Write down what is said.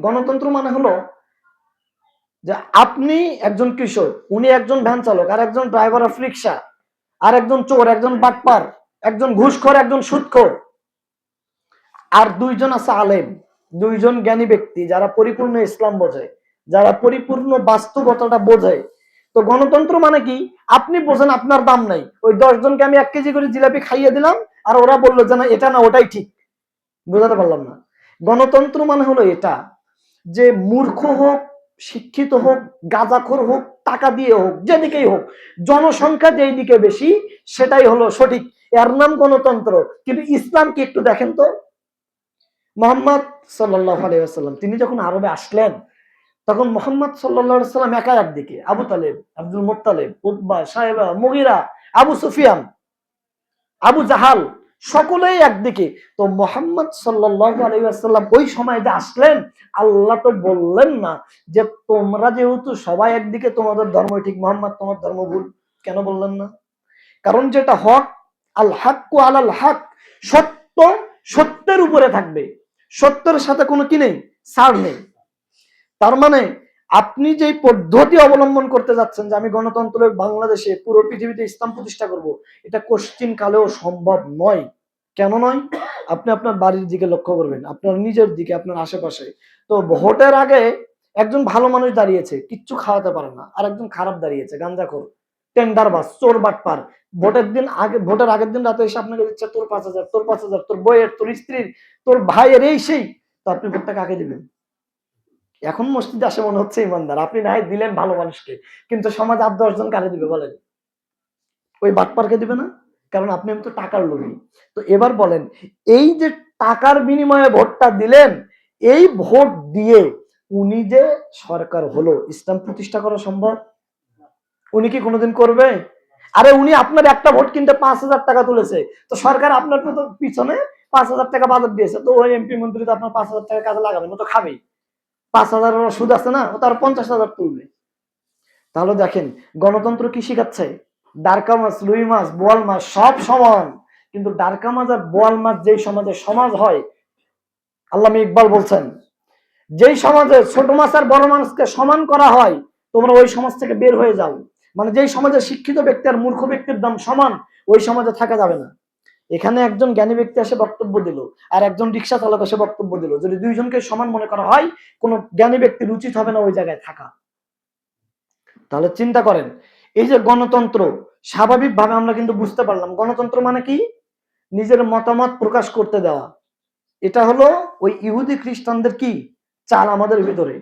গণতন্ত্র মানে হলো যে আপনি একজন কৃষক, উনি একজন ভ্যান চালক, আর একজন ড্রাইভার অফ রিক্সা, আর একজন চোর, একজন বাটপার, একজন ঘুষখোর, একজন সুদখোর, আর দুইজন আছে আলেম, দুইজন জ্ঞানী ব্যক্তি যারা পরিপূর্ণ ইসলাম বোঝে, যারা পরিপূর্ণ বাস্তবতাটা বোঝে। তো গণতন্ত্র মানে কি, আপনি বোঝেন আপনার দাম নাই, ওই 10 জনকে আমি 1 কেজি করে জিলাপি খাইয়ে দিলাম, আর ওরা বললো যে না এটা না ওটাই ঠিক। বোঝাতে পারলাম না? গণতন্ত্র মানে হলো এটা, যে মূর্খ হোক, শিক্ষিত হোক, গাঁজাখোর হোক, টাকা দিয়ে হোক, যেদিকেই হোক, জনসংখ্যা যেই দিকে বেশি সেটাই হলো সঠিক, এর নাম গণতন্ত্র। কিন্তু ইসলাম কি একটু দেখেন তো, মোহাম্মদ সাল্লাল্লাহু আলাইহি ওয়াসাল্লাম তিনি যখন আরবে আসলেন, তখন মোহাম্মদ সাল্লাল্লাহু আলাইহি ওয়াসাল্লাম একা একদিকে, Abu Taleb, Abdul Muttalib, Utba, Saiba, Mughira, Abu Sufian, Abu Jahl, সকলেই একদিকে। তো মোহাম্মদ সাল্লাল্লাহু আলাইহি ওয়াসাল্লাম ওই সময় যে আসলেন, আল্লাহ তো বললেন না যে তোমরা যেহেতু সবাই একদিকে তোমাদের ধর্ম ঠিক, মোহাম্মদ তোমার ধর্ম ভুল। কেন বললেন না? কারণ যেটা হক, আল হাক্কু আলাল হক, সত্য সত্যের উপরে থাকবে, সত্যের সাথে কোনো কি নেই, ছাড় নেই। তার মানে আপনি যে পদ্ধতি অবলম্বন করতে যাচ্ছেন যে আমি গণতন্ত্রের বাংলাদেশে পুরো পৃথিবীতে ইসলাম প্রতিষ্ঠা করব, এটা কোশ্চিন কালেও সম্ভব নয়। কেন নয়? আপনি আপনার বাড়ির দিকে লক্ষ্য করবেন, আপনার নিজের দিকে, আপনার আশেপাশে। তো ভোটের আগে একজন ভালো মানুষ দাঁড়িয়েছে, কিচ্ছু খাওয়াতে পারে না, আর একজন খারাপ দাঁড়িয়েছে, গাঞ্জাখোর, টেন্ডারবাজ, চোর বাটপার। ভোটের আগের দিন রাতে এসে আপনাকে দিচ্ছে তোর 5,000, তোর 5,000, তোর বইয়ের, তোর স্ত্রীর, তোর ভাইয়ের, এই সেই। তো আপনি ভোটটা কাকে দিবেন? এখন মসজিদে আসে মনে হচ্ছে ইমানদার, আপনি নাই দিলেন ভালো মানুষকে, কিন্তু সমাজ 8-10 জন কারে দিবে বলেন? ওই বাটপারকে দিবে না? কারণ আপনি তো টাকার লোভী। তো এবার বলেন, এই যে টাকার বিনিময়ে ভোটটা দিলেন, এই ভোট দিয়ে উনি যে সরকার হলো, ইসলাম প্রতিষ্ঠা করা সম্ভব? উনি কি কোনোদিন করবে? আরে উনি আপনার একটা ভোট কিনতে 5,000 টাকা তুলেছে, তো সরকার আপনার পিছনে 5,000 টাকা বাজেট দিয়েছে, তো ওই এমপি মন্ত্রী তো আপনার 5,000 টাকা কাজে লাগাবেন, ও তো খাবেই। 5,000 সুদ আছে না, ও তার 50,000 তুলবে। তাহলে দেখেন গণতন্ত্র কি শিখাচ্ছে, ডারকা মাছ, রুই মাছ, বোয়াল মাছ সব সমান। কিন্তু ডারকা মাছ আর বোয়াল মাছ যেই সমাজে সমাজ হয়, আল্লামা ইকবাল বলছেন, যেই সমাজে ছোট মাছ আর বড় মানুষকে সমান করা হয়, তোমরা ওই সমাজ থেকে বের হয়ে যাও। মানে যেই সমাজে শিক্ষিত ব্যক্তি আর মূর্খ ব্যক্তির দাম সমান, ওই সমাজে থাকা যাবে না। এখানে একজন জ্ঞানী ব্যক্তি এসে বক্তব্য দিল, আর একজন রিক্সা চালক এসে বক্তব্য দিল, যদি দুইজনকে সমান মনে করা হয়, কোন জ্ঞানী ব্যক্তির উচিত হবে না ওই জায়গায় থাকা। তাহলে চিন্তা করেন, এই যে গণতন্ত্র, স্বাভাবিকভাবে আমরা কিন্তু বুঝতে পারলাম গণতন্ত্র মানে কি, নিজের মতামত প্রকাশ করতে দেওয়া। এটা হলো ওই ইহুদি খ্রিস্টানদের কি চাল আমাদের ভিতরে।